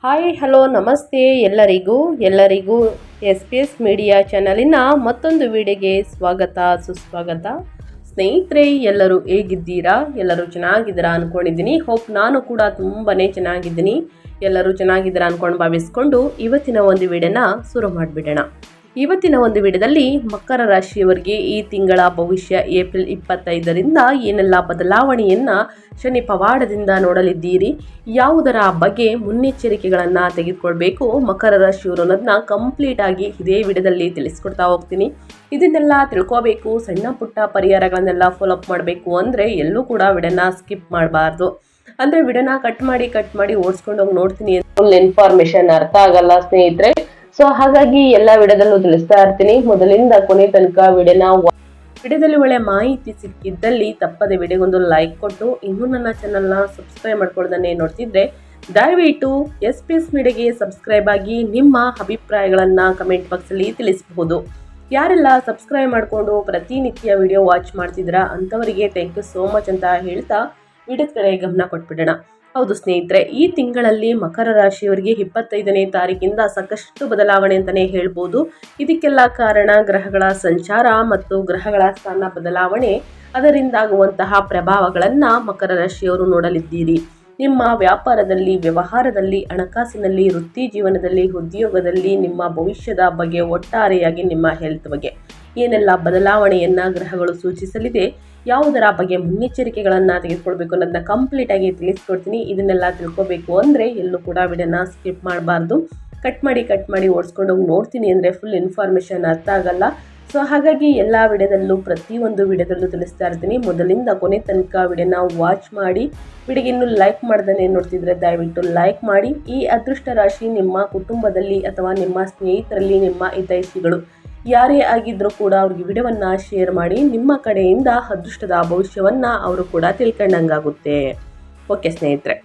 Hi hello ನಮಸ್ತೆ ಎಲ್ಲರಿಗೂ S P S media ಚಾನಲಿನ ಮತ್ತೊಂದು ವಿಡಿಯೋಗೆ ಸ್ವಾಗತ ಸುಸ್ವಾಗತ. ಸ್ನೇಹಿತರೆ, ಎಲ್ಲರೂ ಹೇಗಿದ್ದೀರಾ? ಎಲ್ಲರೂ ಚೆನ್ನಾಗಿದ್ದೀರಾ ಅಂದ್ಕೊಂಡಿದ್ದೀನಿ. ಹೋಪ್ ನಾನು ಕೂಡ ತುಂಬಾ ಚೆನ್ನಾಗಿದ್ದೀನಿ. ಎಲ್ಲರೂ ಚೆನ್ನಾಗಿದ್ದೀರಾ ಅಂದ್ಕೊಂಡು ಭಾವಿಸ್ಕೊಂಡು ಇವತ್ತಿನ ಒಂದು ವಿಡಿಯೋನ ಶುರು ಮಾಡಿಬಿಡೋಣ. ಇವತ್ತಿನ ಒಂದು ವಿಡಿಯೋದಲ್ಲಿ ಮಕರ ರಾಶಿಯವರಿಗೆ ಈ ತಿಂಗಳ ಭವಿಷ್ಯ ಏಪ್ರಿಲ್ 25ರಿಂದ ಏನೆಲ್ಲ ಬದಲಾವಣೆಯನ್ನು ಶನಿ ಪವಾಡದಿಂದ ನೋಡಲಿದ್ದೀರಿ, ಯಾವುದರ ಬಗ್ಗೆ ಮುನ್ನೆಚ್ಚರಿಕೆಗಳನ್ನು ತೆಗೆದುಕೊಳ್ಬೇಕು ಮಕರ ರಾಶಿಯವರು ಅನ್ನೋದನ್ನ ಕಂಪ್ಲೀಟ್ ಆಗಿ ಇದೇ ವಿಡಿಯೋದಲ್ಲಿ ತಿಳಿಸ್ಕೊಡ್ತಾ ಹೋಗ್ತೀನಿ. ಇದನ್ನೆಲ್ಲ ತಿಳ್ಕೋಬೇಕು, ಸಣ್ಣ ಪುಟ್ಟ ಪರಿಹಾರಗಳನ್ನೆಲ್ಲ ಫಾಲೋ ಅಪ್ ಮಾಡಬೇಕು ಅಂದರೆ ಎಲ್ಲೂ ಕೂಡ ವಿಡಿಯೋನ ಸ್ಕಿಪ್ ಮಾಡಬಾರ್ದು. ಅಂದರೆ ವಿಡಿಯೋನ ಕಟ್ ಮಾಡಿ ಓಡಿಸ್ಕೊಂಡು ಹೋಗಿ ನೋಡ್ತೀನಿ, ಫುಲ್ ಇನ್ಫಾರ್ಮೇಶನ್ ಅರ್ಥ ಆಗಲ್ಲ ಸ್ನೇಹಿತರೆ. ಸೊ ಹಾಗಾಗಿ ಎಲ್ಲ ವಿಡಿಯೋದಲ್ಲೂ ತಿಳಿಸ್ತಾ ಇರ್ತೀನಿ. ಮೊದಲಿಂದ ಕೊನೆ ತನಕ ವಿಡಿಯೋದಲ್ಲಿ ಒಳ್ಳೆ ಮಾಹಿತಿ ಸಿಕ್ಕಿದ್ದಲ್ಲಿ ತಪ್ಪದೆ ವಿಡಿಯೋಗೊಂದು ಲೈಕ್ ಕೊಟ್ಟು ಇನ್ನೂ ನನ್ನ ಚಾನಲ್ನ ಸಬ್ಸ್ಕ್ರೈಬ್ ಮಾಡ್ಕೊಳ್ಳೋದನ್ನೇ ನೋಡ್ತಿದ್ರೆ ದಯವಿಟ್ಟು ಎಸ್ ಪಿ ಎಸ್ ಮೀಡಿಯಾಗೆ ಸಬ್ಸ್ಕ್ರೈಬ್ ಆಗಿ ನಿಮ್ಮ ಅಭಿಪ್ರಾಯಗಳನ್ನು ಕಮೆಂಟ್ ಬಾಕ್ಸಲ್ಲಿ ತಿಳಿಸಬಹುದು. ಯಾರೆಲ್ಲ ಸಬ್ಸ್ಕ್ರೈಬ್ ಮಾಡಿಕೊಂಡು ಪ್ರತಿನಿತ್ಯ ವಿಡಿಯೋ ವಾಚ್ ಮಾಡ್ತಿದ್ದೀರಾ ಅಂಥವರಿಗೆ ಥ್ಯಾಂಕ್ ಯು ಸೋ ಮಚ್ ಅಂತ ಹೇಳ್ತಾ ವಿಡಿಯೋದ ಕಡೆ ಗಮನ ಕೊಟ್ಬಿಡೋಣ. ಹೌದು ಸ್ನೇಹಿತರೆ, ಈ ತಿಂಗಳಲ್ಲಿ ಮಕರ ರಾಶಿಯವರಿಗೆ 25ನೇ ತಾರೀಕಿಂದ ಸಾಕಷ್ಟು ಬದಲಾವಣೆ ಅಂತಲೇ ಹೇಳ್ಬೋದು. ಇದಕ್ಕೆಲ್ಲ ಕಾರಣ ಗ್ರಹಗಳ ಸಂಚಾರ ಮತ್ತು ಗ್ರಹಗಳ ಸ್ಥಾನ ಬದಲಾವಣೆ, ಅದರಿಂದಾಗುವಂತಹ ಪ್ರಭಾವಗಳನ್ನು ಮಕರ ರಾಶಿಯವರು ನೋಡಲಿದ್ದೀರಿ. ನಿಮ್ಮ ವ್ಯಾಪಾರದಲ್ಲಿ, ವ್ಯವಹಾರದಲ್ಲಿ, ಹಣಕಾಸಿನಲ್ಲಿ, ವೃತ್ತಿ ಜೀವನದಲ್ಲಿ, ಉದ್ಯೋಗದಲ್ಲಿ, ನಿಮ್ಮ ಭವಿಷ್ಯದ ಬಗ್ಗೆ, ಒಟ್ಟಾರೆಯಾಗಿ ನಿಮ್ಮ ಹೆಲ್ತ್ ಬಗ್ಗೆ ಏನೆಲ್ಲ ಬದಲಾವಣೆಯನ್ನು ಗ್ರಹಗಳು ಸೂಚಿಸಲಿದೆ, ಯಾವುದರ ಬಗ್ಗೆ ಮುನ್ನೆಚ್ಚರಿಕೆಗಳನ್ನು ತೆಗೆದುಕೊಳ್ಬೇಕು ಅನ್ನೋದನ್ನ ಕಂಪ್ಲೀಟ್ ಆಗಿ ತಿಳಿಸ್ಕೊಡ್ತೀನಿ. ಇದನ್ನೆಲ್ಲ ತಿಳ್ಕೊಬೇಕು ಅಂದರೆ ಎಲ್ಲೂ ಕೂಡ ವಿಡಿಯೋನ ಸ್ಕಿಪ್ ಮಾಡಬಾರ್ದು. ಕಟ್ ಮಾಡಿ ಓಡಿಸ್ಕೊಂಡು ಹೋಗಿ ನೋಡ್ತೀನಿ ಅಂದರೆ ಫುಲ್ ಇನ್ಫಾರ್ಮೇಷನ್ ಅರ್ಥ ಆಗಲ್ಲ. ಸೊ ಹಾಗಾಗಿ ಎಲ್ಲ ವಿಡಿಯೋದಲ್ಲೂ ಪ್ರತಿಯೊಂದು ವಿಡಿಯೋದಲ್ಲೂ ತಿಳಿಸ್ತಾ ಇರ್ತೀನಿ. ಮೊದಲಿಂದ ಕೊನೆ ತನಕ ವಿಡಿಯೋನ ವಾಚ್ ಮಾಡಿ. ವಿಡಿಯೋಗೆ ಇನ್ನೂ ಲೈಕ್ ಮಾಡ್ದೇ ನೋಡ್ತಿದ್ರೆ ದಯವಿಟ್ಟು ಲೈಕ್ ಮಾಡಿ. ಈ ಅದೃಷ್ಟ ರಾಶಿ ನಿಮ್ಮ ಕುಟುಂಬದಲ್ಲಿ ಅಥವಾ ನಿಮ್ಮ ಸ್ನೇಹಿತರಲ್ಲಿ, ನಿಮ್ಮ ಹಿತೈಷಿಗಳು ಯಾರೇ ಆಗಿದ್ರೂ ಕೂಡ ಅವ್ರಿಗೆ ವಿಡಿಯೋವನ್ನು ಶೇರ್ ಮಾಡಿ. ನಿಮ್ಮ ಕಡೆಯಿಂದ ಅದೃಷ್ಟದ ಭವಿಷ್ಯವನ್ನು ಅವರು ಕೂಡ ತಿಳ್ಕೊಂಡಂಗಾಗುತ್ತೆ. ಓಕೆ ಸ್ನೇಹಿತರೆ,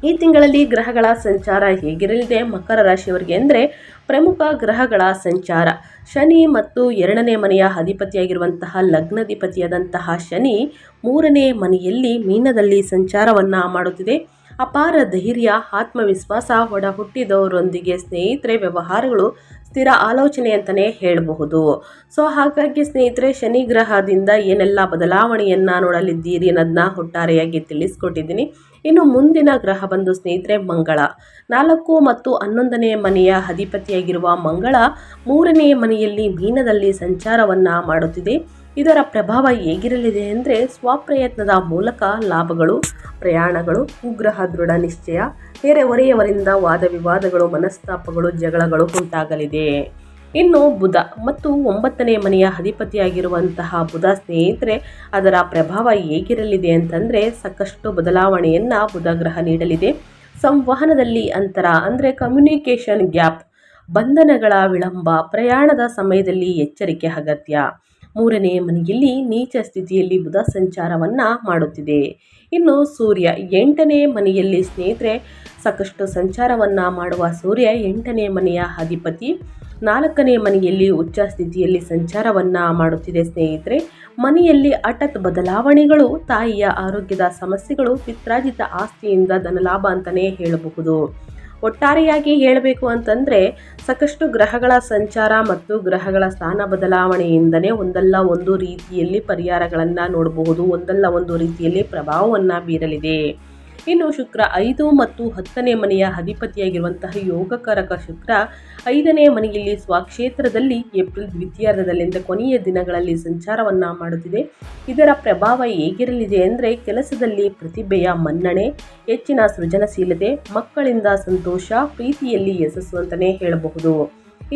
ಈ ತಿಂಗಳಲ್ಲಿ ಗ್ರಹಗಳ ಸಂಚಾರ ಹೇಗಿರಲಿದೆ ಮಕರ ರಾಶಿಯವರಿಗೆ ಅಂದರೆ, ಪ್ರಮುಖ ಗ್ರಹಗಳ ಸಂಚಾರ ಶನಿ ಮತ್ತು 2ನೇ ಮನೆಯ ಅಧಿಪತಿಯಾಗಿರುವಂತಹ ಲಗ್ನಾಧಿಪತಿಯಾದಂತಹ ಶನಿ 3ನೇ ಮನೆಯಲ್ಲಿ ಮೀನದಲ್ಲಿ ಸಂಚಾರವನ್ನು ಮಾಡುತ್ತಿದೆ. ಅಪಾರ ಧೈರ್ಯ, ಆತ್ಮವಿಶ್ವಾಸ, ಒಡ ಹುಟ್ಟಿದವರೊಂದಿಗೆ ಸ್ನೇಹಿತರೆ ವ್ಯವಹಾರಗಳು, ಸ್ಥಿರ ಆಲೋಚನೆ ಅಂತಲೇ ಹೇಳಬಹುದು. ಸೊ ಹಾಗಾಗಿ ಸ್ನೇಹಿತರೆ, ಶನಿ ಗ್ರಹದಿಂದ ಏನೆಲ್ಲ ಬದಲಾವಣೆಯನ್ನು ನೋಡಲಿದ್ದೀರಿ ಅನ್ನೋದನ್ನ ಒಟ್ಟಾರೆಯಾಗಿ ತಿಳಿಸ್ಕೊಟ್ಟಿದ್ದೀನಿ. ಇನ್ನು ಮುಂದಿನ ಗ್ರಹ ಬಂದು ಸ್ನೇಹಿತರೆ ಮಂಗಳ. 4 ಮತ್ತು 11ನೇ ಮನೆಯ ಅಧಿಪತಿಯಾಗಿರುವ ಮಂಗಳ 3ನೇ ಮನೆಯಲ್ಲಿ ಮೀನದಲ್ಲಿ ಸಂಚಾರವನ್ನು ಮಾಡುತ್ತಿದೆ. ಇದರ ಪ್ರಭಾವ ಹೇಗಿರಲಿದೆ ಅಂದರೆ, ಸ್ವಪ್ರಯತ್ನದ ಮೂಲಕ ಲಾಭಗಳು, ಪ್ರಯಾಣಗಳು, ಉಗ್ರಹ ದೃಢ ನಿಶ್ಚಯ, ನೆರೆಹೊರೆಯವರಿಂದ ವಾದ ವಿವಾದಗಳು, ಮನಸ್ತಾಪಗಳು, ಜಗಳಗಳು ಉಂಟಾಗಲಿದೆ. ಇನ್ನು ಬುಧ ಮತ್ತು 9ನೇ ಮನೆಯ ಅಧಿಪತಿಯಾಗಿರುವಂತಹ ಬುಧ ಸ್ನೇಹಿತರೆ, ಅದರ ಪ್ರಭಾವ ಹೇಗಿರಲಿದೆ ಅಂತಂದರೆ, ಸಾಕಷ್ಟು ಬದಲಾವಣೆಯನ್ನು ಬುಧ ಗ್ರಹ ನೀಡಲಿದೆ. ಸಂವಹನದಲ್ಲಿ ಅಂತರ ಅಂದರೆ ಕಮ್ಯುನಿಕೇಷನ್ ಗ್ಯಾಪ್, ಬಂಧನಗಳ ವಿಳಂಬ, ಪ್ರಯಾಣದ ಸಮಯದಲ್ಲಿ ಎಚ್ಚರಿಕೆ ಅಗತ್ಯ. 3ನೇ ಮನೆಯಲ್ಲಿ ನೀಚ ಸ್ಥಿತಿಯಲ್ಲಿ ಬುಧ ಸಂಚಾರವನ್ನು ಮಾಡುತ್ತಿದೆ. ಇನ್ನು ಸೂರ್ಯ 8ನೇ ಮನೆಯಲ್ಲಿ ಸ್ನೇಹಿತರೆ, ಸಾಕಷ್ಟು ಸಂಚಾರವನ್ನು ಮಾಡುವ ಸೂರ್ಯ 8ನೇ ಮನೆಯ ಅಧಿಪತಿ 4ನೇ ಮನೆಯಲ್ಲಿ ಉಚ್ಚ ಸ್ಥಿತಿಯಲ್ಲಿ ಸಂಚಾರವನ್ನು ಮಾಡುತ್ತಿದೆ. ಸ್ನೇಹಿತರೆ, ಮನೆಯಲ್ಲಿ ಹಠಾತ್ ಬದಲಾವಣೆಗಳು, ತಾಯಿಯ ಆರೋಗ್ಯದ ಸಮಸ್ಯೆಗಳು, ಪಿತ್ರಾರ್ಜಿತ ಆಸ್ತಿಯಿಂದ ಧನಲಾಭ ಅಂತಲೇ ಹೇಳಬಹುದು. ಒಟ್ಟಾರೆಯಾಗಿ ಹೇಳಬೇಕು ಅಂತಂದರೆ, ಸಾಕಷ್ಟು ಗ್ರಹಗಳ ಸಂಚಾರ ಮತ್ತು ಗ್ರಹಗಳ ಸ್ಥಾನ ಬದಲಾವಣೆಯಿಂದನೇ ಒಂದಲ್ಲ ಒಂದು ರೀತಿಯಲ್ಲಿ ಪರಿಹಾರಗಳನ್ನು ನೋಡಬಹುದು, ಒಂದಲ್ಲ ಒಂದು ರೀತಿಯಲ್ಲಿ ಪ್ರಭಾವವನ್ನು ಬೀರಲಿದೆ. ಇನ್ನು ಶುಕ್ರ 5 ಮತ್ತು 10ನೇ ಮನೆಯ ಅಧಿಪತಿಯಾಗಿರುವಂತಹ ಯೋಗಕಾರಕ ಶುಕ್ರ 5ನೇ ಮನೆಯಲ್ಲಿ ಸ್ವಕ್ಷೇತ್ರದಲ್ಲಿ ಏಪ್ರಿಲ್ ದ್ವಿತೀಯಾರ್ಧದಲ್ಲಿಂದ ಕೊನೆಯ ದಿನಗಳಲ್ಲಿ ಸಂಚಾರವನ್ನು ಮಾಡುತ್ತಿದೆ. ಇದರ ಪ್ರಭಾವ ಹೇಗಿರಲಿದೆ ಅಂದರೆ, ಕೆಲಸದಲ್ಲಿ ಪ್ರತಿಭೆಯ ಮನ್ನಣೆ, ಹೆಚ್ಚಿನ ಸೃಜನಶೀಲತೆ, ಮಕ್ಕಳಿಂದ ಸಂತೋಷ, ಪ್ರೀತಿಯಲ್ಲಿ ಯಶಸ್ಸು ಅಂತಲೇ ಹೇಳಬಹುದು.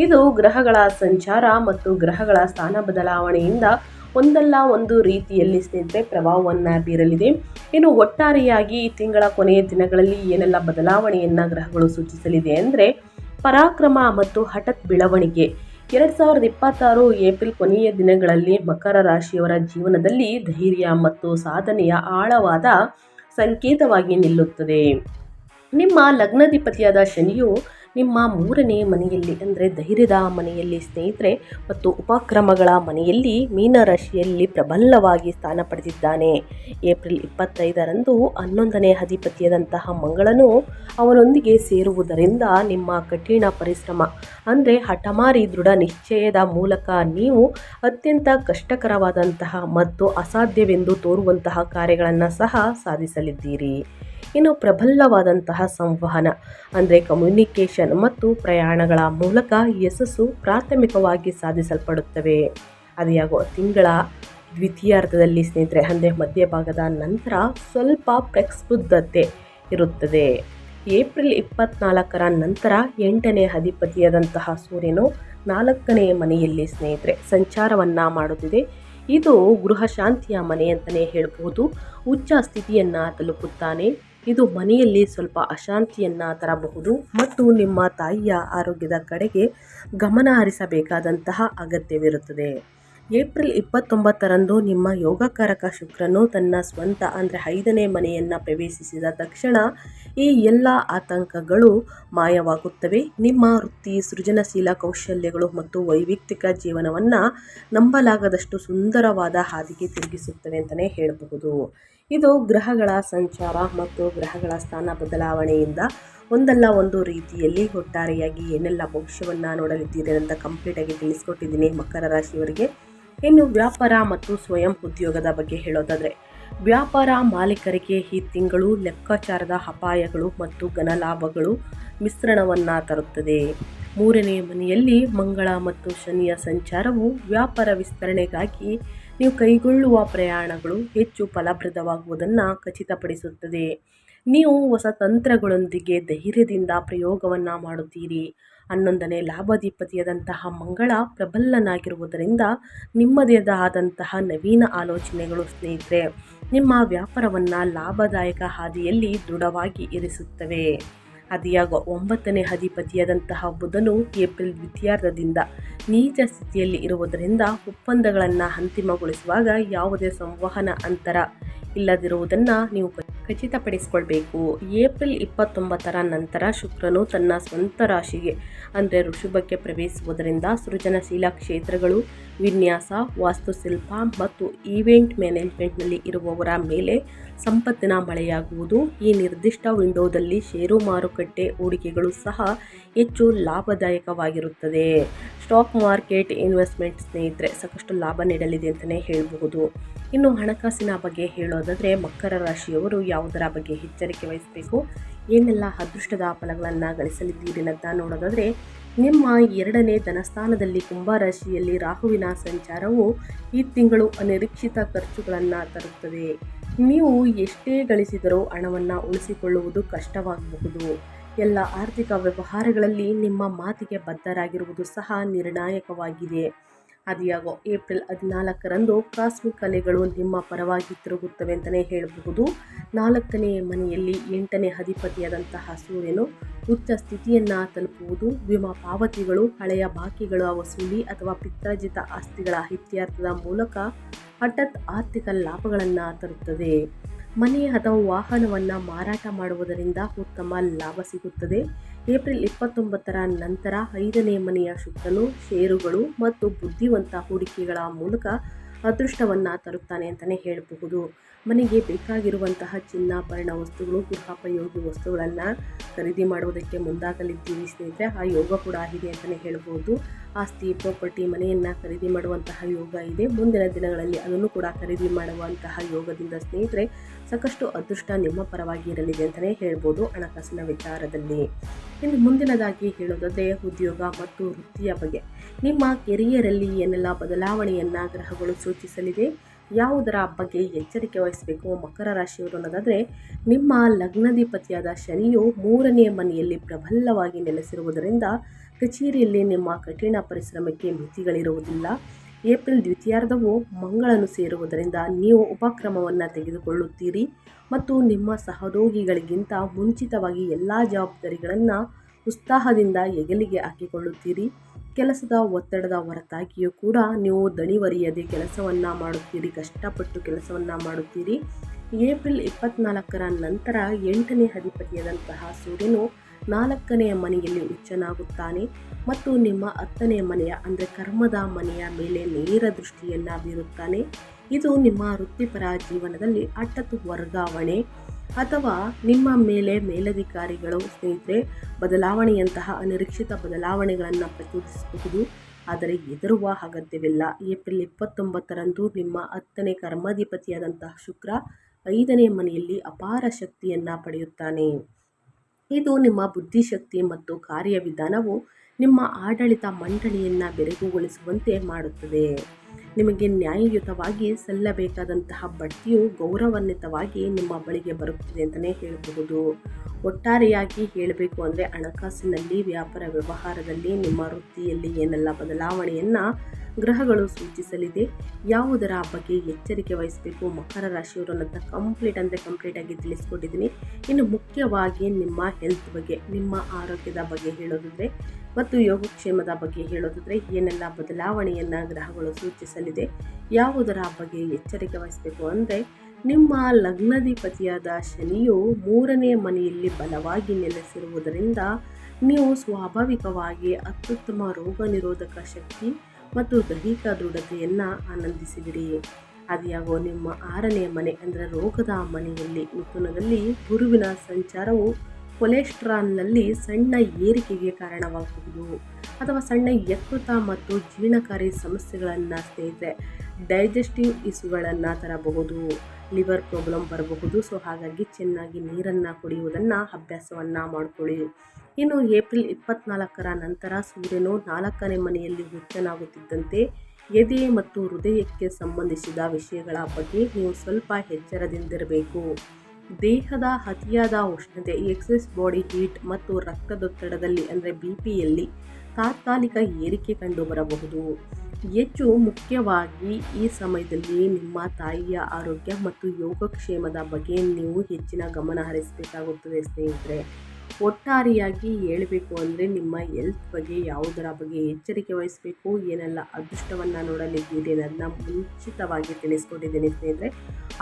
ಇದು ಗ್ರಹಗಳ ಸಂಚಾರ ಮತ್ತು ಗ್ರಹಗಳ ಸ್ಥಾನ ಬದಲಾವಣೆಯಿಂದ ಒಂದಲ್ಲ ಒಂದು ರೀತಿಯಲ್ಲಿ ಸ್ನೇಹಿತರೆ ಪ್ರಭಾವವನ್ನು ಬೀರಲಿದೆ. ಇನ್ನು ಒಟ್ಟಾರೆಯಾಗಿ ಈ ತಿಂಗಳ ಕೊನೆಯ ದಿನಗಳಲ್ಲಿ ಏನೆಲ್ಲ ಬದಲಾವಣೆಯನ್ನು ಗ್ರಹಗಳು ಸೂಚಿಸಲಿದೆ ಅಂದರೆ, ಪರಾಕ್ರಮ ಮತ್ತು ಹಠಾತ್ ಬೆಳವಣಿಗೆ 2026 ಏಪ್ರಿಲ್ ಕೊನೆಯ ದಿನಗಳಲ್ಲಿ ಮಕರ ರಾಶಿಯವರ ಜೀವನದಲ್ಲಿ ಧೈರ್ಯ ಮತ್ತು ಸಾಧನೆಯ ಆಳವಾದ ಸಂಕೇತವಾಗಿ ನಿಲ್ಲುತ್ತದೆ. ನಿಮ್ಮ ಲಗ್ನಾಧಿಪತಿಯಾದ ಶನಿಯು ನಿಮ್ಮ ಮೂರನೇ ಮನೆಯಲ್ಲಿ ಅಂದರೆ ಧೈರ್ಯದ ಮನೆಯಲ್ಲಿ ಸ್ನೇಹಿತರೆ ಮತ್ತು ಉಪಕ್ರಮಗಳ ಮನೆಯಲ್ಲಿ ಮೀನರಾಶಿಯಲ್ಲಿ ಪ್ರಬಲವಾಗಿ ಸ್ಥಾನ ಪಡೆದಿದ್ದಾನೆ. ಏಪ್ರಿಲ್ 25ರಂದು 11ನೇ ಅಧಿಪತಿಯಾದಂತಹ ಮಂಗಳನು ಅವನೊಂದಿಗೆ ಸೇರುವುದರಿಂದ ನಿಮ್ಮ ಕಠಿಣ ಪರಿಶ್ರಮ ಅಂದರೆ ಹಠಮಾರಿ ದೃಢ ನಿಶ್ಚಯದ ಮೂಲಕ ನೀವು ಅತ್ಯಂತ ಕಷ್ಟಕರವಾದಂತಹ ಮತ್ತು ಅಸಾಧ್ಯವೆಂದು ತೋರುವಂತಹ ಕಾರ್ಯಗಳನ್ನು ಸಹ ಸಾಧಿಸಲಿದ್ದೀರಿ. ಇನ್ನು ಪ್ರಬಲವಾದಂತಹ ಸಂವಹನ ಅಂದರೆ ಕಮ್ಯುನಿಕೇಷನ್ ಮತ್ತು ಪ್ರಯಾಣಗಳ ಮೂಲಕ ಯಶಸ್ಸು ಪ್ರಾಥಮಿಕವಾಗಿ ಸಾಧಿಸಲ್ಪಡುತ್ತವೆ. ಅದಾಗೋ ತಿಂಗಳ ದ್ವಿತೀಯಾರ್ಧದಲ್ಲಿ ಸ್ನೇಹಿತರೆ ಅಂದರೆ ಮಧ್ಯಭಾಗದ ನಂತರ ಸ್ವಲ್ಪ ಪ್ರಕ್ಷುಬ್ಧತೆ ಇರುತ್ತದೆ. ಏಪ್ರಿಲ್ 24ರ ನಂತರ 8ನೇ ಅಧಿಪತಿಯಾದಂತಹ ಸೂರ್ಯನು 4ನೇ ಮನೆಯಲ್ಲಿ ಸ್ನೇಹಿತರೆ ಸಂಚಾರವನ್ನು ಮಾಡುತ್ತಿದೆ. ಇದು ಗೃಹ ಶಾಂತಿಯ ಮನೆ ಅಂತಲೇ ಹೇಳ್ಬೋದು. ಉಚ್ಚ ಸ್ಥಿತಿಯನ್ನು ತಲುಪುತ್ತಾನೆ. ಇದು ಮನೆಯಲ್ಲಿ ಸ್ವಲ್ಪ ಅಶಾಂತಿಯನ್ನು ತರಬಹುದು ಮತ್ತು ನಿಮ್ಮ ತಾಯಿಯ ಆರೋಗ್ಯದ ಕಡೆಗೆ ಗಮನ ಹರಿಸಬೇಕಾದಂತಹ ಅಗತ್ಯವಿರುತ್ತದೆ. ಏಪ್ರಿಲ್ 29ರಂದು ನಿಮ್ಮ ಯೋಗಕಾರಕ ಶುಕ್ರನು ತನ್ನ ಸ್ವಂತ ಅಂದರೆ 5ನೇ ಮನೆಯನ್ನು ಪ್ರವೇಶಿಸಿದ ತಕ್ಷಣ ಈ ಎಲ್ಲ ಆತಂಕಗಳು ಮಾಯವಾಗುತ್ತವೆ. ನಿಮ್ಮ ವೃತ್ತಿ, ಸೃಜನಶೀಲ ಕೌಶಲ್ಯಗಳು ಮತ್ತು ವೈಯಕ್ತಿಕ ಜೀವನವನ್ನು ನಂಬಲಾಗದಷ್ಟು ಸುಂದರವಾದ ಹಾದಿಗೆ ತಿರುಗಿಸುತ್ತವೆ ಅಂತಲೇ ಹೇಳಬಹುದು. ಇದು ಗ್ರಹಗಳ ಸಂಚಾರ ಮತ್ತು ಗ್ರಹಗಳ ಸ್ಥಾನ ಬದಲಾವಣೆಯಿಂದ ಒಂದಲ್ಲ ಒಂದು ರೀತಿಯಲ್ಲಿ ಒಟ್ಟಾರೆಯಾಗಿ ಏನೆಲ್ಲ ಭವಿಷ್ಯವನ್ನು ನೋಡಲಿದ್ದೀರಿ ಅಂತ ಕಂಪ್ಲೀಟಾಗಿ ತಿಳಿಸ್ಕೊಟ್ಟಿದ್ದೀನಿ ಮಕರ ರಾಶಿಯವರಿಗೆ. ಇನ್ನು ವ್ಯಾಪಾರ ಮತ್ತು ಸ್ವಯಂ ಉದ್ಯೋಗದ ಬಗ್ಗೆ ಹೇಳೋದಾದರೆ, ವ್ಯಾಪಾರ ಮಾಲೀಕರಿಗೆ ಈ ತಿಂಗಳು ಲೆಕ್ಕಾಚಾರದ ಅಪಾಯಗಳು ಮತ್ತು ಘನಲಾಭಗಳು ಮಿಶ್ರಣವನ್ನು ತರುತ್ತದೆ. 3ನೇ ಮನೆಯಲ್ಲಿ ಮಂಗಳ ಮತ್ತು ಶನಿಯ ಸಂಚಾರವು ವ್ಯಾಪಾರ ವಿಸ್ತರಣೆಗಾಗಿ ನೀವು ಕೈಗೊಳ್ಳುವ ಪ್ರಯಾಣಗಳು ಹೆಚ್ಚು ಫಲಪ್ರದವಾಗುವುದನ್ನು ಖಚಿತಪಡಿಸುತ್ತದೆ. ನೀವು ಹೊಸ ತಂತ್ರಗಳೊಂದಿಗೆ ಧೈರ್ಯದಿಂದ ಪ್ರಯೋಗವನ್ನು ಮಾಡುತ್ತೀರಿ. 11ನೇ ಲಾಭಾಧಿಪತಿಯಾದಂತಹ ಮಂಗಳ ಪ್ರಬಲನಾಗಿರುವುದರಿಂದ ನಿಮ್ಮದೇ ಆದಂತಹ ನವೀನ ಆಲೋಚನೆಗಳು ಸ್ನೇಹಿತರೆ ನಿಮ್ಮ ವ್ಯಾಪಾರವನ್ನು ಲಾಭದಾಯಕ ಹಾದಿಯಲ್ಲಿ ದೃಢವಾಗಿ ಇರಿಸುತ್ತವೆ. ಅದಾಗೋ 9ನೇ ಅಧಿಪತಿಯಾದಂತಹ ಬುಧನು ಏಪ್ರಿಲ್ ದ್ವಿತೀಯಾರ್ಧದಿಂದ ನೀಚ ಸ್ಥಿತಿಯಲ್ಲಿ ಇರುವುದರಿಂದ ಒಪ್ಪಂದಗಳನ್ನು ಅಂತಿಮಗೊಳಿಸುವಾಗ ಯಾವುದೇ ಸಂವಹನ ಅಂತರ ಇಲ್ಲದಿರುವುದನ್ನು ನೀವು ಖಚಿತಪಡಿಸಿಕೊಳ್ಬೇಕು. ಏಪ್ರಿಲ್ 29ರ ನಂತರ ಶುಕ್ರನು ತನ್ನ ಸ್ವಂತ ರಾಶಿಗೆ ಅಂದರೆ ಋಷಭಕ್ಕೆ ಪ್ರವೇಶಿಸುವುದರಿಂದ ಸೃಜನಶೀಲ ಕ್ಷೇತ್ರಗಳು, ವಿನ್ಯಾಸ, ವಾಸ್ತುಶಿಲ್ಪ ಮತ್ತು ಈವೆಂಟ್ ಮ್ಯಾನೇಜ್ಮೆಂಟ್ನಲ್ಲಿ ಇರುವವರ ಮೇಲೆ ಸಂಪತ್ತಿನ ಮಳೆಯಾಗುವುದು. ಈ ನಿರ್ದಿಷ್ಟ ವಿಂಡೋದಲ್ಲಿ ಷೇರು ಮಾರುಕಟ್ಟೆ ಹೂಡಿಕೆಗಳು ಸಹ ಹೆಚ್ಚು ಲಾಭದಾಯಕವಾಗಿರುತ್ತದೆ. ಸ್ಟಾಕ್ ಮಾರ್ಕೆಟ್ ಇನ್ವೆಸ್ಟ್ಮೆಂಟ್ ಸ್ನೇಹಿತರೆ ಸಾಕಷ್ಟು ಲಾಭ ನೀಡಲಿದೆ ಅಂತಲೇ ಹೇಳಬಹುದು. ಇನ್ನು ಹಣಕಾಸಿನ ಬಗ್ಗೆ ಹೇಳೋದಾದರೆ ಮಕರ ರಾಶಿಯವರು ಯಾವುದರ ಬಗ್ಗೆ ಎಚ್ಚರಿಕೆ ವಹಿಸಬೇಕು, ಏನೆಲ್ಲ ಅದೃಷ್ಟದ ಫಲಗಳನ್ನು ಗಳಿಸಲಿದ್ದೀರಿ ಅಂತ ನೋಡೋದಾದರೆ, ನಿಮ್ಮ 2ನೇ ಧನಸ್ಥಾನದಲ್ಲಿ ಕುಂಭರಾಶಿಯಲ್ಲಿ ರಾಹುವಿನ ಸಂಚಾರವು ಈ ತಿಂಗಳು ಅನಿರೀಕ್ಷಿತ ಖರ್ಚುಗಳನ್ನು ತರುತ್ತದೆ. ನೀವು ಎಷ್ಟೇ ಗಳಿಸಿದರೂ ಹಣವನ್ನು ಉಳಿಸಿಕೊಳ್ಳುವುದು ಕಷ್ಟವಾಗಬಹುದು. ಎಲ್ಲ ಆರ್ಥಿಕ ವ್ಯವಹಾರಗಳಲ್ಲಿ ನಿಮ್ಮ ಮಾತಿಗೆ ಬದ್ಧರಾಗಿರುವುದು ಸಹ ನಿರ್ಣಾಯಕವಾಗಿದೆ. ಅದಾಗೋ ಏಪ್ರಿಲ್ 14ರಂದು ಕಾಸ್ಮಿಕ್ ಅಲೆಗಳು ನಿಮ್ಮ ಪರವಾಗಿ ತಿರುಗುತ್ತವೆ ಅಂತಲೇ ಹೇಳಬಹುದು. 4ನೇ ಮನೆಯಲ್ಲಿ 8ನೇ ಅಧಿಪತಿಯಾದಂತಹ ಸೂರ್ಯನು ಉಚ್ಚ ಸ್ಥಿತಿಯನ್ನು ತಲುಪುವುದು ವಿಮಾ ಪಾವತಿಗಳು, ಹಳೆಯ ಬಾಕಿಗಳ ವಸೂಲಿ ಅಥವಾ ಪಿತ್ರಾರ್ಜಿತ ಆಸ್ತಿಗಳ ಇತ್ಯರ್ಥದ ಮೂಲಕ ಹಠಾತ್ ಆರ್ಥಿಕ ಲಾಭಗಳನ್ನು ತರುತ್ತದೆ. ಮನೆ ಅಥವಾ ವಾಹನವನ್ನು ಮಾರಾಟ ಮಾಡುವುದರಿಂದ ಉತ್ತಮ ಲಾಭ ಸಿಗುತ್ತದೆ. ಏಪ್ರಿಲ್ 29ರ ನಂತರ 5ನೇ ಮನೆಯ ಶುಕ್ರನು ಷೇರುಗಳು ಮತ್ತು ಬುದ್ಧಿವಂತ ಹೂಡಿಕೆಗಳ ಮೂಲಕ ಅದೃಷ್ಟವನ್ನು ತರುತ್ತಾನೆ ಅಂತಲೇ ಹೇಳಬಹುದು. ಮನೆಗೆ ಬೇಕಾಗಿರುವಂತಹ ಚಿನ್ನಾಭರಣ ವಸ್ತುಗಳು, ಗೃಹೋಪಯೋಗಿ ವಸ್ತುಗಳನ್ನು ಖರೀದಿ ಮಾಡುವುದಕ್ಕೆ ಮುಂದಾಗಲಿದ್ದೀರಿ ಸ್ನೇಹಿತರೆ. ಆ ಯೋಗ ಕೂಡ ಇದೆ ಅಂತಲೇ ಹೇಳ್ಬೋದು. ಆಸ್ತಿ, ಪ್ರಾಪರ್ಟಿ, ಮನೆಯನ್ನು ಖರೀದಿ ಮಾಡುವಂತಹ ಯೋಗ ಇದೆ. ಮುಂದಿನ ದಿನಗಳಲ್ಲಿ ಅದನ್ನು ಕೂಡ ಖರೀದಿ ಮಾಡುವಂತಹ ಯೋಗದಿಂದ ಸ್ನೇಹಿತರೆ ಸಾಕಷ್ಟು ಅದೃಷ್ಟ ನಿಮ್ಮ ಪರವಾಗಿ ಇರಲಿದೆ ಅಂತಲೇ ಹೇಳ್ಬೋದು ಹಣಕಾಸಿನ ವಿಚಾರದಲ್ಲಿ. ಇನ್ನು ಮುಂದಿನದಾಗಿ ಹೇಳೋದಾದರೆ ಉದ್ಯೋಗ ಮತ್ತು ವೃತ್ತಿಯ ಬಗ್ಗೆ. ನಿಮ್ಮ ಕೆರಿಯರಲ್ಲಿ ಏನೆಲ್ಲ ಬದಲಾವಣೆಯನ್ನು ಗ್ರಹಗಳು ಸೂಚಿಸಲಿದೆ, ಯಾವುದರ ಬಗ್ಗೆ ಎಚ್ಚರಿಕೆ ವಹಿಸಬೇಕು ಮಕರ ರಾಶಿಯವರು ಅನ್ನೋದಾದರೆ, ನಿಮ್ಮ ಲಗ್ನಾಧಿಪತಿಯಾದ ಶನಿಯು 3ನೇ ಮನೆಯಲ್ಲಿ ಪ್ರಬಲವಾಗಿ ನೆಲೆಸಿರುವುದರಿಂದ ಕಚೇರಿಯಲ್ಲಿ ನಿಮ್ಮ ಕಠಿಣ ಪರಿಶ್ರಮಕ್ಕೆ ಮಿತಿಗಳಿರುವುದಿಲ್ಲ. ಏಪ್ರಿಲ್ ದ್ವಿತೀಯಾರ್ಧವು ಮಂಗಳನು ಸೇರುವುದರಿಂದ ನೀವು ಉಪಕ್ರಮವನ್ನು ತೆಗೆದುಕೊಳ್ಳುತ್ತೀರಿ ಮತ್ತು ನಿಮ್ಮ ಸಹೋದ್ಯೋಗಿಗಳಿಗಿಂತ ಮುಂಚಿತವಾಗಿ ಎಲ್ಲ ಜವಾಬ್ದಾರಿಗಳನ್ನು ಉತ್ಸಾಹದಿಂದ ಹೆಗಲಿಗೆ ಹಾಕಿಕೊಳ್ಳುತ್ತೀರಿ. ಕೆಲಸದ ಒತ್ತಡದ ಹೊರತಾಗಿಯೂ ಕೂಡ ನೀವು ದಣಿವರಿಯದೆ ಕೆಲಸವನ್ನು ಮಾಡುತ್ತೀರಿ, ಕಷ್ಟಪಟ್ಟು ಕೆಲಸವನ್ನು ಮಾಡುತ್ತೀರಿ. ಏಪ್ರಿಲ್ 24ರ ನಂತರ 8ನೇ ಅಧಿಪತಿಯಾದಂತಹ ಸೂರ್ಯನು 4ನೇ ಮನೆಯಲ್ಲಿ ಉಚ್ಚನಾಗುತ್ತಾನೆ ಮತ್ತು ನಿಮ್ಮ 10ನೇ ಮನೆಯ ಅಂದರೆ ಕರ್ಮದ ಮನೆಯ ಮೇಲೆ ನೇರ ದೃಷ್ಟಿಯನ್ನು ಬೀರುತ್ತಾನೆ. ಇದು ನಿಮ್ಮ ವೃತ್ತಿಪರ ಜೀವನದಲ್ಲಿ ಹಠಾತ್ ವರ್ಗಾವಣೆ ಅಥವಾ ನಿಮ್ಮ ಮೇಲೆ ಮೇಲಧಿಕಾರಿಗಳು ಸ್ನೇಹಿತರೆ ಬದಲಾವಣೆಯಂತಹ ಅನಿರೀಕ್ಷಿತ ಬದಲಾವಣೆಗಳನ್ನು ಪ್ರಚೋದಿಸಬಹುದು. ಆದರೆ ಹೆದರುವ ಅಗತ್ಯವಿಲ್ಲ. ಏಪ್ರಿಲ್ 29ರಂದು ನಿಮ್ಮ 10ನೇ ಕರ್ಮಾಧಿಪತಿಯಾದಂತಹ ಶುಕ್ರ 5ನೇ ಮನೆಯಲ್ಲಿ ಅಪಾರ ಶಕ್ತಿಯನ್ನು ಪಡೆಯುತ್ತಾನೆ. ಇದು ನಿಮ್ಮ ಬುದ್ಧಿಶಕ್ತಿ ಮತ್ತು ಕಾರ್ಯವಿಧಾನವು ನಿಮ್ಮ ಆಡಳಿತ ಮಂಡಳಿಯನ್ನು ಬೆರಗುಗೊಳಿಸುವಂತೆ ಮಾಡುತ್ತದೆ. ನಿಮಗೆ ನ್ಯಾಯಯುತವಾಗಿ ಸಲ್ಲಬೇಕಾದಂತಹ ಬಡ್ತಿಯು ಗೌರವಾನ್ವಿತವಾಗಿ ನಿಮ್ಮ ಬಳಿಗೆ ಬರುತ್ತದೆ ಅಂತಲೇ ಹೇಳಬಹುದು. ಒಟ್ಟಾರೆಯಾಗಿ ಹೇಳಬೇಕು ಅಂದರೆ ಹಣಕಾಸಿನಲ್ಲಿ, ವ್ಯಾಪಾರ ವ್ಯವಹಾರದಲ್ಲಿ, ನಿಮ್ಮ ವೃತ್ತಿಯಲ್ಲಿ ಏನೆಲ್ಲ ಬದಲಾವಣೆಯನ್ನು ಗ್ರಹಗಳು ಸೂಚಿಸಲಿದೆ, ಯಾವುದರ ಬಗ್ಗೆ ಎಚ್ಚರಿಕೆ ವಹಿಸಬೇಕು, ಮಕರ ರಾಶಿಯವರು ಅಂತ ಕಂಪ್ಲೀಟಾಗಿ ತಿಳಿಸ್ಕೊಟ್ಟಿದ್ದೀನಿ. ಇನ್ನು ಮುಖ್ಯವಾಗಿ ನಿಮ್ಮ ಹೆಲ್ತ್ ಬಗ್ಗೆ, ನಿಮ್ಮ ಆರೋಗ್ಯದ ಬಗ್ಗೆ ಹೇಳೋದಿದ್ರೆ ಮತ್ತು ಯೋಗಕ್ಷೇಮದ ಬಗ್ಗೆ ಹೇಳೋದಿದ್ರೆ ಏನೆಲ್ಲ ಬದಲಾವಣೆಯನ್ನು ಗ್ರಹಗಳು ಸೂಚಿಸಲಿದೆ, ಯಾವುದರ ಬಗ್ಗೆ ಎಚ್ಚರಿಕೆ ವಹಿಸಬೇಕು ಅಂದರೆ ನಿಮ್ಮ ಲಗ್ನಾಧಿಪತಿಯಾದ ಶನಿಯು 3ನೇ ಮನೆಯಲ್ಲಿ ಬಲವಾಗಿ ನೆಲೆಸಿರುವುದರಿಂದ ನೀವು ಸ್ವಾಭಾವಿಕವಾಗಿ ಅತ್ಯುತ್ತಮ ರೋಗ ನಿರೋಧಕ ಶಕ್ತಿ ಮತ್ತು ದೈಹಿಕ ದೃಢತೆಯನ್ನು ಆನಂದಿಸಿದಿರಿ. ಅದ್ಯಾಗೋ ನಿಮ್ಮ 6ನೇ ಮನೆ ಅಂದರೆ ರೋಗದ ಮನೆಯಲ್ಲಿ ಮಿಥುನದಲ್ಲಿ ಗುರುವಿನ ಸಂಚಾರವು ಕೊಲೆಸ್ಟ್ರಾಲ್ನಲ್ಲಿ ಸಣ್ಣ ಏರಿಕೆಗೆ ಕಾರಣವಾಗಬಹುದು ಅಥವಾ ಸಣ್ಣ ಯಕೃತ ಮತ್ತು ಜೀರ್ಣಕಾರಿ ಸಮಸ್ಯೆಗಳನ್ನು ಸ್ನೇಹಿತರೆ ಡೈಜೆಸ್ಟಿವ್ ಇಶ್ಯೂಗಳನ್ನು ತರಬಹುದು, ಲಿವರ್ ಪ್ರಾಬ್ಲಮ್ ಬರಬಹುದು. ಸೊ ಹಾಗಾಗಿ ಚೆನ್ನಾಗಿ ನೀರನ್ನು ಕುಡಿಯುವುದನ್ನು ಅಭ್ಯಾಸವನ್ನು ಮಾಡಿಕೊಳ್ಳಿ. ಇನ್ನು ಏಪ್ರಿಲ್ 24ರ ನಂತರ ಸೂರ್ಯನು 4ನೇ ಮನೆಯಲ್ಲಿ ಉಚ್ಚನಾಗುತ್ತಿದ್ದಂತೆ ಎದೆ ಮತ್ತು ಹೃದಯಕ್ಕೆ ಸಂಬಂಧಿಸಿದ ವಿಷಯಗಳ ಬಗ್ಗೆ ನೀವು ಸ್ವಲ್ಪ ಎಚ್ಚರದಿಂದಿರಬೇಕು. ದೇಹದ ಅತಿಯಾದ ಉಷ್ಣತೆ, ಎಕ್ಸೆಸ್ ಬಾಡಿ ಹೀಟ್ ಮತ್ತು ರಕ್ತದೊತ್ತಡದಲ್ಲಿ ಅಂದರೆ BPಯಲ್ಲಿ ತಾತ್ಕಾಲಿಕ ಏರಿಕೆ ಕಂಡುಬರಬಹುದು. ಹೆಚ್ಚು ಮುಖ್ಯವಾಗಿ ಈ ಸಮಯದಲ್ಲಿ ನಿಮ್ಮ ತಾಯಿಯ ಆರೋಗ್ಯ ಮತ್ತು ಯೋಗಕ್ಷೇಮದ ಬಗ್ಗೆ ನೀವು ಹೆಚ್ಚಿನ ಗಮನ ಹರಿಸಬೇಕಾಗುತ್ತದೆ ಸ್ನೇಹಿತರೆ. ಒಟ್ಟಾರೆಯಾಗಿ ಹೇಳಬೇಕು ಅಂದರೆ ನಿಮ್ಮ ಹೆಲ್ತ್ ಬಗ್ಗೆ ಯಾವುದರ ಬಗ್ಗೆ ಎಚ್ಚರಿಕೆ ವಹಿಸಬೇಕು, ಏನೆಲ್ಲ ಅದೃಷ್ಟವನ್ನು ನೋಡಲಿದ್ದೀರಿ ಅನ್ನೋದನ್ನ ಮುಂಚಿತವಾಗಿ ತಿಳಿಸ್ಕೊಟ್ಟಿದ್ದೀನಿ ಸ್ನೇಹಿತರೆ.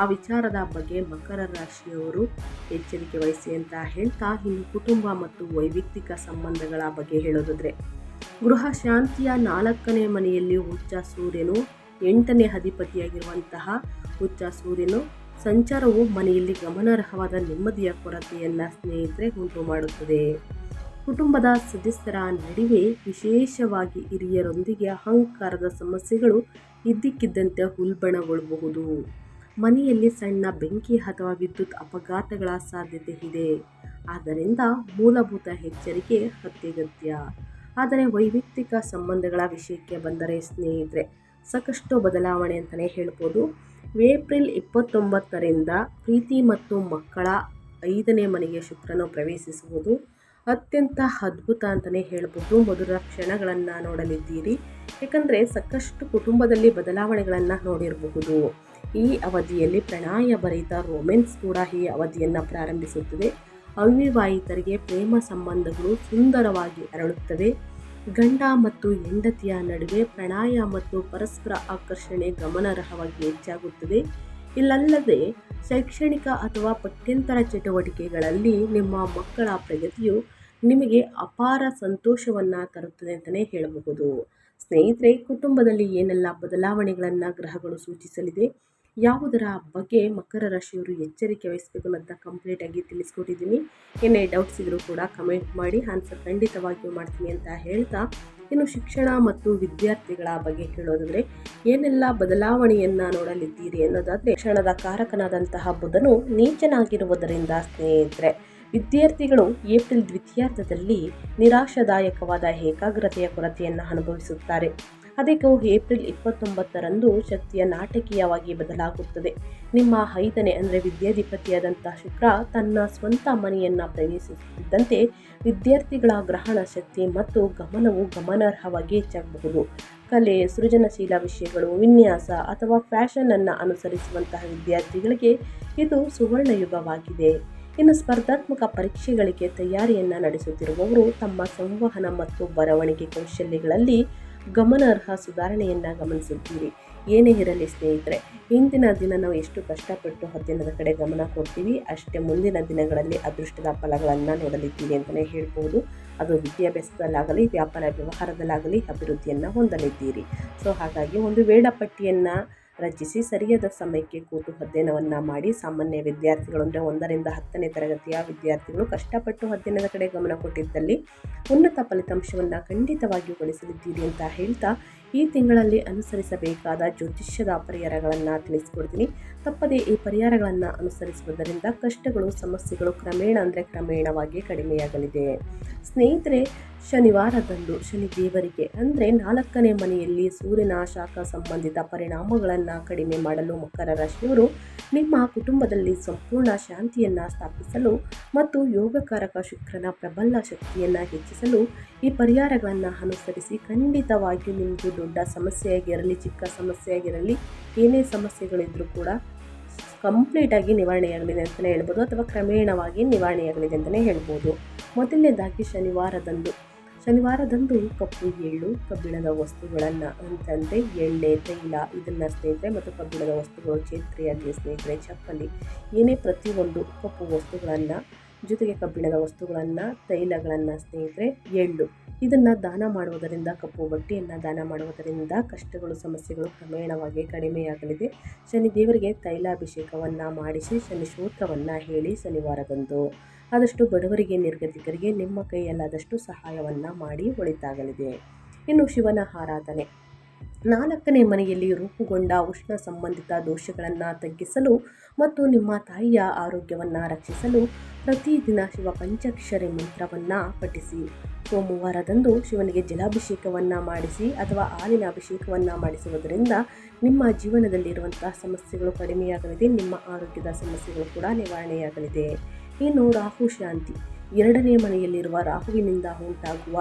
ಆ ವಿಚಾರದ ಬಗ್ಗೆ ಮಕರ ರಾಶಿಯವರು ಎಚ್ಚರಿಕೆ ವಹಿಸಿ ಅಂತ ಹೇಳ್ತಾ, ಇನ್ನು ಕುಟುಂಬ ಮತ್ತು ವೈಯಕ್ತಿಕ ಸಂಬಂಧಗಳ ಬಗ್ಗೆ ಹೇಳೋದಾದ್ರೆ ಗೃಹ ಶಾಂತಿಯ 4ನೇ ಮನೆಯಲ್ಲಿ ಉಚ್ಚ ಸೂರ್ಯನು 8ನೇ ಅಧಿಪತಿಯಾಗಿರುವಂತಹ ಉಚ್ಚ ಸೂರ್ಯನು ಸಂಚಾರವು ಮನೆಯಲ್ಲಿ ಗಮನಾರ್ಹವಾದ ನೆಮ್ಮದಿಯ ಕೊರತೆಯನ್ನು ಸ್ನೇಹಿತರೆ ಉಂಟು ಮಾಡುತ್ತದೆ. ಕುಟುಂಬದ ಸದಸ್ಯರ ನಡುವೆ ವಿಶೇಷವಾಗಿ ಹಿರಿಯರೊಂದಿಗೆ ಅಹಂಕಾರದ ಸಮಸ್ಯೆಗಳು ಇದ್ದಕ್ಕಿದ್ದಂತೆ ಉಲ್ಬಣಗೊಳ್ಳಬಹುದು. ಮನೆಯಲ್ಲಿ ಸಣ್ಣ ಬೆಂಕಿ ಅಥವಾ ವಿದ್ಯುತ್ ಅಪಘಾತಗಳ ಸಾಧ್ಯತೆ ಇದೆ. ಆದ್ದರಿಂದ ಮೂಲಭೂತ ಎಚ್ಚರಿಕೆ ಅತ್ಯಗತ್ಯ. ಆದರೆ ವೈಯಕ್ತಿಕ ಸಂಬಂಧಗಳ ವಿಷಯಕ್ಕೆ ಬಂದರೆ ಸ್ನೇಹಿತರೆ ಸಾಕಷ್ಟು ಬದಲಾವಣೆ ಅಂತಲೇ ಹೇಳ್ಬೋದು. ಏಪ್ರಿಲ್ 29ರಿಂದ ಪ್ರೀತಿ ಮತ್ತು ಮಕ್ಕಳ 5ನೇ ಮನೆಗೆ ಶುಕ್ರನು ಪ್ರವೇಶಿಸುವುದು ಅತ್ಯಂತ ಅದ್ಭುತ ಅಂತಲೇ ಹೇಳ್ಬೋದು. ಮಧುರ ಕ್ಷಣಗಳನ್ನು ನೋಡಲಿದ್ದೀರಿ. ಯಾಕಂದರೆ ಸಾಕಷ್ಟು ಕುಟುಂಬದಲ್ಲಿ ಬದಲಾವಣೆಗಳನ್ನು ನೋಡಿರಬಹುದು. ಈ ಅವಧಿಯಲ್ಲಿ ಪ್ರಣಯಭರಿತ ರೊಮ್ಯಾನ್ಸ್ ಕೂಡ ಈ ಅವಧಿಯನ್ನು ಪ್ರಾರಂಭಿಸುತ್ತದೆ. ಅವಿವಾಹಿತರಿಗೆ ಪ್ರೇಮ ಸಂಬಂಧಗಳು ಸುಂದರವಾಗಿ ಅರಳುತ್ತವೆ. ಗಂಡ ಮತ್ತು ಹೆಂಡತಿಯ ನಡುವೆ ಪ್ರಣಯ ಮತ್ತು ಪರಸ್ಪರ ಆಕರ್ಷಣೆ ಗಮನಾರ್ಹವಾಗಿ ಹೆಚ್ಚಾಗುತ್ತದೆ. ಇಲ್ಲಲ್ಲದೆ ಶೈಕ್ಷಣಿಕ ಅಥವಾ ಪಠ್ಯೇತರ ಚಟುವಟಿಕೆಗಳಲ್ಲಿ ನಿಮ್ಮ ಮಕ್ಕಳ ಪ್ರಗತಿಯು ನಿಮಗೆ ಅಪಾರ ಸಂತೋಷವನ್ನು ತರುತ್ತದೆ ಅಂತಲೇ ಹೇಳಬಹುದು. ಸ್ನೇಹಿತರೆ, ಕುಟುಂಬದಲ್ಲಿ ಏನೆಲ್ಲ ಬದಲಾವಣೆಗಳನ್ನು ಗ್ರಹಗಳು ಸೂಚಿಸಲಿದೆ, ಯಾವುದರ ಬಗ್ಗೆ ಮಕರ ರಾಶಿಯವರು ಎಚ್ಚರಿಕೆ ವಹಿಸಬೇಕು ಅನ್ನೋದನ್ನ ಕಂಪ್ಲೀಟಾಗಿ ತಿಳಿಸ್ಕೊಟ್ಟಿದ್ದೀನಿ. ಏನೇ ಡೌಟ್ಸ್ ಇದ್ರೂ ಕೂಡ ಕಮೆಂಟ್ ಮಾಡಿ, ಆನ್ಸರ್ ಖಂಡಿತವಾಗಿಯೂ ಮಾಡ್ತೀನಿ ಅಂತ ಹೇಳ್ತಾ, ಇನ್ನು ಶಿಕ್ಷಣ ಮತ್ತು ವಿದ್ಯಾರ್ಥಿಗಳ ಬಗ್ಗೆ ಹೇಳೋದಾದರೆ ಏನೆಲ್ಲ ಬದಲಾವಣೆಯನ್ನು ನೋಡಲಿದ್ದೀರಿ ಅನ್ನೋದಾದರೆ, ಶಿಕ್ಷಣದ ಕಾರಕನಾದಂತಹ ಬುಧನು ನೀಚನಾಗಿರುವುದರಿಂದ ಸ್ನೇಹಿತರೆ ವಿದ್ಯಾರ್ಥಿಗಳು ಏಪ್ರಿಲ್ ದ್ವಿತೀಯಾರ್ಧದಲ್ಲಿ ನಿರಾಶಾದಾಯಕವಾದ ಏಕಾಗ್ರತೆಯ ಕೊರತೆಯನ್ನು ಅನುಭವಿಸುತ್ತಾರೆ. ಅದಕ್ಕೂ ಏಪ್ರಿಲ್ 29ರಂದು ಶಕ್ತಿಯ ನಾಟಕೀಯವಾಗಿ ಬದಲಾಗುತ್ತದೆ. ನಿಮ್ಮ 5ನೇ ಅಂದರೆ ವಿದ್ಯಾಧಿಪತಿಯಾದಂಥ ಶುಕ್ರ ತನ್ನ ಸ್ವಂತ ಮನೆಯನ್ನು ಪ್ರವೇಶಿಸುತ್ತಿದ್ದಂತೆ ವಿದ್ಯಾರ್ಥಿಗಳ ಗ್ರಹಣ ಶಕ್ತಿ ಮತ್ತು ಗಮನವು ಗಮನಾರ್ಹವಾಗಿ ಹೆಚ್ಚಾಗಬಹುದು. ಕಲೆ, ಸೃಜನಶೀಲ ವಿಷಯಗಳು, ವಿನ್ಯಾಸ ಅಥವಾ ಫ್ಯಾಷನನ್ನು ಅನುಸರಿಸುವಂತಹ ವಿದ್ಯಾರ್ಥಿಗಳಿಗೆ ಇದು ಸುವರ್ಣ ಯುಗವಾಗಿದೆ. ಇನ್ನು ಸ್ಪರ್ಧಾತ್ಮಕ ಪರೀಕ್ಷೆಗಳಿಗೆ ತಯಾರಿಯನ್ನು ನಡೆಸುತ್ತಿರುವವರು ತಮ್ಮ ಸಂವಹನ ಮತ್ತು ಬರವಣಿಗೆ ಕೌಶಲ್ಯಗಳಲ್ಲಿ ಗಮನಾರ್ಹ ಸುಧಾರಣೆಯನ್ನು ಗಮನಿಸುತ್ತೀರಿ. ಏನೇ ಇರಲಿ ಸ್ನೇಹಿತರೆ, ಇಂದಿನ ದಿನ ನಾವು ಎಷ್ಟು ಕಷ್ಟಪಟ್ಟು ಹದ್ದಿನದ ಕಡೆ ಗಮನ ಕೊಡ್ತೀವಿ, ಅಷ್ಟೇ ಮುಂದಿನ ದಿನಗಳಲ್ಲಿ ಅದೃಷ್ಟದ ಫಲಗಳನ್ನು ನೋಡಲಿದ್ದೀವಿ ಅಂತಲೇ ಹೇಳ್ಬೋದು. ಅದು ವಿದ್ಯಾಭ್ಯಾಸದಲ್ಲಾಗಲಿ, ವ್ಯಾಪಾರ ವ್ಯವಹಾರದಲ್ಲಾಗಲಿ ಅಭಿವೃದ್ಧಿಯನ್ನು ಹೊಂದಲಿದ್ದೀರಿ. ಸೊ ಹಾಗಾಗಿ ಒಂದು ವೇಳಾಪಟ್ಟಿಯನ್ನು ರಚಿಸಿ ಸರಿಯಾದ ಸಮಯಕ್ಕೆ ಕೂತು ಅಧ್ಯಯನವನ್ನು ಮಾಡಿ. ಸಾಮಾನ್ಯ ವಿದ್ಯಾರ್ಥಿಗಳು ಅಂದರೆ 1ರಿಂದ 10ನೇ ತರಗತಿಯ ವಿದ್ಯಾರ್ಥಿಗಳು ಕಷ್ಟಪಟ್ಟು ಅಧ್ಯಯನದ ಕಡೆ ಗಮನ ಕೊಟ್ಟಿದ್ದಲ್ಲಿ ಉನ್ನತ ಫಲಿತಾಂಶವನ್ನು ಖಂಡಿತವಾಗಿಯೂ ಗಳಿಸಲಿದ್ದೀರಿ ಅಂತ ಹೇಳ್ತಾ, ಈ ತಿಂಗಳಲ್ಲಿ ಅನುಸರಿಸಬೇಕಾದ ಜ್ಯೋತಿಷ್ಯದ ಪರಿಹಾರಗಳನ್ನು ತಿಳಿಸ್ಕೊಡ್ತೀನಿ. ತಪ್ಪದೇ ಈ ಪರಿಹಾರಗಳನ್ನು ಅನುಸರಿಸುವುದರಿಂದ ಕಷ್ಟಗಳು, ಸಮಸ್ಯೆಗಳು ಕ್ರಮೇಣವಾಗಿ ಕಡಿಮೆಯಾಗಲಿದೆ. ಸ್ನೇಹಿತರೆ, ಶನಿವಾರದಂದು ಶನಿ ದೇವರಿಗೆ ಅಂದರೆ 4ನೇ ಮನೆಯಲ್ಲಿ ಸೂರ್ಯನ ಶಾಖ ಸಂಬಂಧಿತ ಪರಿಣಾಮಗಳನ್ನು ಕಡಿಮೆ ಮಾಡಲು ಮಕರ ರಾಶಿಯವರು ನಿಮ್ಮ ಕುಟುಂಬದಲ್ಲಿ ಸಂಪೂರ್ಣ ಶಾಂತಿಯನ್ನು ಸ್ಥಾಪಿಸಲು ಮತ್ತು ಯೋಗಕಾರಕ ಶುಕ್ರನ ಪ್ರಬಲ ಶಕ್ತಿಯನ್ನು ಹೆಚ್ಚಿಸಲು ಈ ಪರಿಹಾರಗಳನ್ನು ಅನುಸರಿಸಿ ಖಂಡಿತವಾಗಿಯೂ ನಿಮ್ಮದು ದೊಡ್ಡ ಸಮಸ್ಯೆಯಾಗಿರಲಿ, ಚಿಕ್ಕ ಸಮಸ್ಯೆಯಾಗಿರಲಿ, ಏನೇ ಸಮಸ್ಯೆಗಳಿದ್ರೂ ಕೂಡ ಕಂಪ್ಲೀಟಾಗಿ ನಿವಾರಣೆಯಾಗಲಿದೆ ಅಂತಲೇ ಹೇಳ್ಬೋದು, ಅಥವಾ ಕ್ರಮೇಣವಾಗಿ ನಿವಾರಣೆಯಾಗಲಿದೆ ಅಂತಲೇ ಹೇಳ್ಬೋದು. ಮೊದಲನೇದಾಗಿ ಶನಿವಾರದಂದು ಕಪ್ಪು ಎಳ್ಳು, ಕಬ್ಬಿಣದ ವಸ್ತುಗಳನ್ನು ಅಂತಂದರೆ ಎಣ್ಣೆ, ತೈಲ ಇದನ್ನು ಸ್ನೇಹಿತರೆ, ಮತ್ತು ಕಬ್ಬಿಣದ ವಸ್ತುಗಳು ಛೇತ್ರಿಯಾಗಿ ಸ್ನೇಹಿತರೆ, ಚಪ್ಪಲಿ, ಏನೇ ಪ್ರತಿಯೊಂದು ಕಪ್ಪು ವಸ್ತುಗಳನ್ನು ಜೊತೆಗೆ ಕಬ್ಬಿಣದ ವಸ್ತುಗಳನ್ನು, ತೈಲಗಳನ್ನು ಸ್ನೇಹಿತರೆ, ಎಳ್ಳು ಇದನ್ನು ದಾನ ಮಾಡುವುದರಿಂದ, ಕಪ್ಪು ಬಟ್ಟೆಯನ್ನು ದಾನ ಮಾಡುವುದರಿಂದ ಕಷ್ಟಗಳು, ಸಮಸ್ಯೆಗಳು ಕ್ರಮೇಣವಾಗಿ ಕಡಿಮೆಯಾಗಲಿದೆ. ಶನಿ ದೇವರಿಗೆ ತೈಲಾಭಿಷೇಕವನ್ನು ಮಾಡಿಸಿ ಶನಿ ಸ್ತೋತ್ರವನ್ನು ಹೇಳಿ ಶನಿವಾರದಂದು ಆದಷ್ಟು ಬಡವರಿಗೆ, ನಿರ್ಗತಿಕರಿಗೆ ನಿಮ್ಮ ಕೈಯಲ್ಲಾದಷ್ಟು ಸಹಾಯವನ್ನು ಮಾಡಿ ಒಳಿತಾಗಲಿದೆ. ಇನ್ನು ಶಿವನ ಆರಾಧನೆ, 4ನೇ ಮನೆಯಲ್ಲಿ ರೂಪುಗೊಂಡ ಉಷ್ಣ ಸಂಬಂಧಿತ ದೋಷಗಳನ್ನು ತಗ್ಗಿಸಲು ಮತ್ತು ನಿಮ್ಮ ತಾಯಿಯ ಆರೋಗ್ಯವನ್ನು ರಕ್ಷಿಸಲು ಪ್ರತಿದಿನ ಶಿವ ಪಂಚಾಕ್ಷರಿ ಮಂತ್ರವನ್ನು ಪಠಿಸಿ. ಸೋಮವಾರದಂದು ಶಿವನಿಗೆ ಜಲಾಭಿಷೇಕವನ್ನು ಮಾಡಿಸಿ ಅಥವಾ ಹಾಲಿನ ಅಭಿಷೇಕವನ್ನು ಮಾಡಿಸುವುದರಿಂದ ನಿಮ್ಮ ಜೀವನದಲ್ಲಿರುವಂತಹ ಸಮಸ್ಯೆಗಳು ಕಡಿಮೆಯಾಗಲಿದೆ, ನಿಮ್ಮ ಆರೋಗ್ಯದ ಸಮಸ್ಯೆಗಳು ಕೂಡ ನಿವಾರಣೆಯಾಗಲಿದೆ. ಇನ್ನು ರಾಹು ಶಾಂತಿ, 2ನೇ ಮನೆಯಲ್ಲಿರುವ ರಾಹುವಿನಿಂದ ಉಂಟಾಗುವ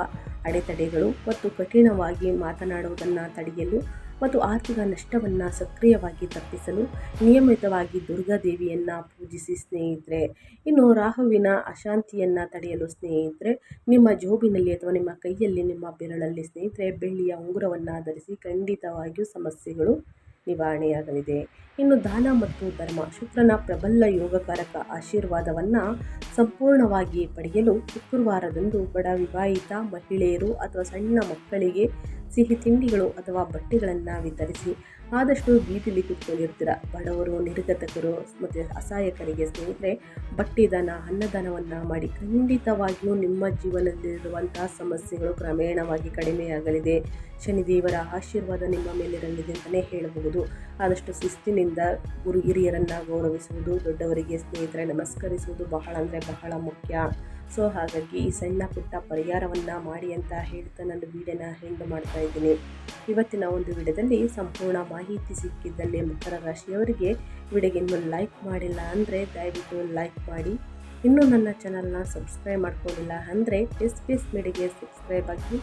ಅಡೆತಡೆಗಳು ಮತ್ತು ಕಠಿಣವಾಗಿ ಮಾತನಾಡುವುದನ್ನು ತಡೆಯಲು ಮತ್ತು ಆರ್ಥಿಕ ನಷ್ಟವನ್ನು ಸಕ್ರಿಯವಾಗಿ ತಪ್ಪಿಸಲು ನಿಯಮಿತವಾಗಿ ದುರ್ಗಾದೇವಿಯನ್ನು ಪೂಜಿಸಿ ಸ್ನೇಹಿತರೆ. ಇನ್ನು ರಾಹುವಿನ ಅಶಾಂತಿಯನ್ನು ತಡೆಯಲು ಸ್ನೇಹಿತರೆ, ನಿಮ್ಮ ಜೋಬಿನಲ್ಲಿ ಅಥವಾ ನಿಮ್ಮ ಕೈಯಲ್ಲಿ, ನಿಮ್ಮ ಬೆರಳಲ್ಲಿ ಸ್ನೇಹಿತರೆ ಬೆಳ್ಳಿಯ ಉಂಗುರವನ್ನು ಧರಿಸಿ ಖಂಡಿತವಾಗಿಯೂ ಸಮಸ್ಯೆಗಳು ನಿವಾರಣೆಯಾಗಲಿದೆ. ಇನ್ನು ದಾನ ಮತ್ತು ಧರ್ಮ, ಶುಕ್ರನ ಪ್ರಬಲ ಯೋಗಕಾರಕ ಆಶೀರ್ವಾದವನ್ನು ಸಂಪೂರ್ಣವಾಗಿ ಪಡೆಯಲು ಶುಕ್ರವಾರದಂದು ಬಡ ವಿವಾಹಿತ ಮಹಿಳೆಯರು ಅಥವಾ ಸಣ್ಣ ಮಕ್ಕಳಿಗೆ ಸಿಹಿ ತಿಂಡಿಗಳು ಅಥವಾ ಬಟ್ಟೆಗಳನ್ನು ವಿತರಿಸಿ. ಆದಷ್ಟು ಬೀದಿಲಿ ಕೂತ್ಕೊಂಡಿರ್ತೀರ ಬಡವರು, ನಿರ್ಗತಕರು ಮತ್ತು ಅಸಹಾಯಕರಿಗೆ ಸ್ನೇಹಿತರೆ ಬಟ್ಟೆ ದಾನ, ಅನ್ನದಾನವನ್ನು ಮಾಡಿ ಖಂಡಿತವಾಗಿಯೂ ನಿಮ್ಮ ಜೀವನದಲ್ಲಿರುವಂತಹ ಸಮಸ್ಯೆಗಳು ಕ್ರಮೇಣವಾಗಿ ಕಡಿಮೆಯಾಗಲಿದೆ. ಶನಿದೇವರ ಆಶೀರ್ವಾದ ನಿಮ್ಮ ಮೇಲಿರಲಿದೆ ಅಂತಲೇ ಹೇಳಬಹುದು. ಆದಷ್ಟು ಶಿಸ್ತಿನಿಂದ ಹಿರಿಯರನ್ನು ಗೌರವಿಸುವುದು, ದೊಡ್ಡವರಿಗೆ ಸ್ನೇಹಿತರೆ ನಮಸ್ಕರಿಸುವುದು ಬಹಳ ಅಂದರೆ ಬಹಳ ಮುಖ್ಯ. ಸೊ ಹಾಗಾಗಿ ಈ ಸಣ್ಣ ಪುಟ್ಟ ಪರಿಹಾರವನ್ನು ಮಾಡಿ ಅಂತ ಹೇಳ್ತಾ ನಾನು ವಿಡಿಯೋನ ಎಂಡ್ ಮಾಡ್ತಾ ಇದ್ದೀನಿ. ಇವತ್ತಿನ ಒಂದು ವಿಡಿಯೋದಲ್ಲಿ ಸಂಪೂರ್ಣ ಮಾಹಿತಿ ಸಿಕ್ಕಿದ್ದಲ್ಲಿ ಮಕರ ರಾಶಿಯವರಿಗೆ ವಿಡಿಯೋಗೆ ಇನ್ನೂ ಲೈಕ್ ಮಾಡಿಲ್ಲ ಅಂದರೆ ದಯವಿಟ್ಟು ಲೈಕ್ ಮಾಡಿ. ಇನ್ನೂ ನನ್ನ ಚಾನಲ್ನ ಸಬ್ಸ್ಕ್ರೈಬ್ ಮಾಡ್ಕೊಂಡಿಲ್ಲ ಅಂದರೆ SPS ಮೀಡಿಯಾಗೆ ಸಬ್ಸ್ಕ್ರೈಬ್ ಆಗಿ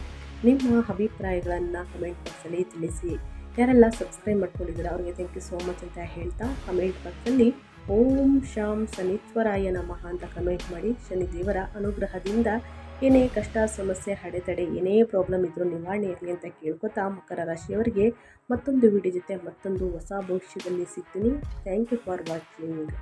ನಿಮ್ಮ ಅಭಿಪ್ರಾಯಗಳನ್ನು ಕಮೆಂಟ್ ಬಾಕ್ಸಲ್ಲಿ ತಿಳಿಸಿ. ಯಾರೆಲ್ಲ ಸಬ್ಸ್ಕ್ರೈಬ್ ಮಾಡ್ಕೊಂಡಿದ್ದೀರಾ ಅವರಿಗೆ ಥ್ಯಾಂಕ್ ಯು ಸೋ ಮಚ್ ಅಂತ ಹೇಳ್ತಾ ಕಮೆಂಟ್ ಬಾಕ್ಸಲ್ಲಿ ಓಂ ಶಾಂ ಶನೀಶ್ವರಾಯ ನಮಃ ಅಂತ ಕಮೆಂಟ್ ಮಾಡಿ. ಶನಿದೇವರ ಅನುಗ್ರಹದಿಂದ ಏನೇ ಕಷ್ಟ, ಸಮಸ್ಯೆ, ಅಡೆತಡೆ, ಏನೇ ಪ್ರಾಬ್ಲಮ್ ಇದ್ರೂ ನಿವಾರಣೆ ಇರಲಿ ಅಂತ ಕೇಳ್ಕೊತಾ ಮಕರ ರಾಶಿಯವರಿಗೆ ಮತ್ತೊಂದು ವಿಡಿಯೋ ಜೊತೆ ಮತ್ತೊಂದು ಹೊಸ ಭವಿಷ್ಯದಲ್ಲಿ ಸಿಗ್ತೀನಿ. Thank you for watching.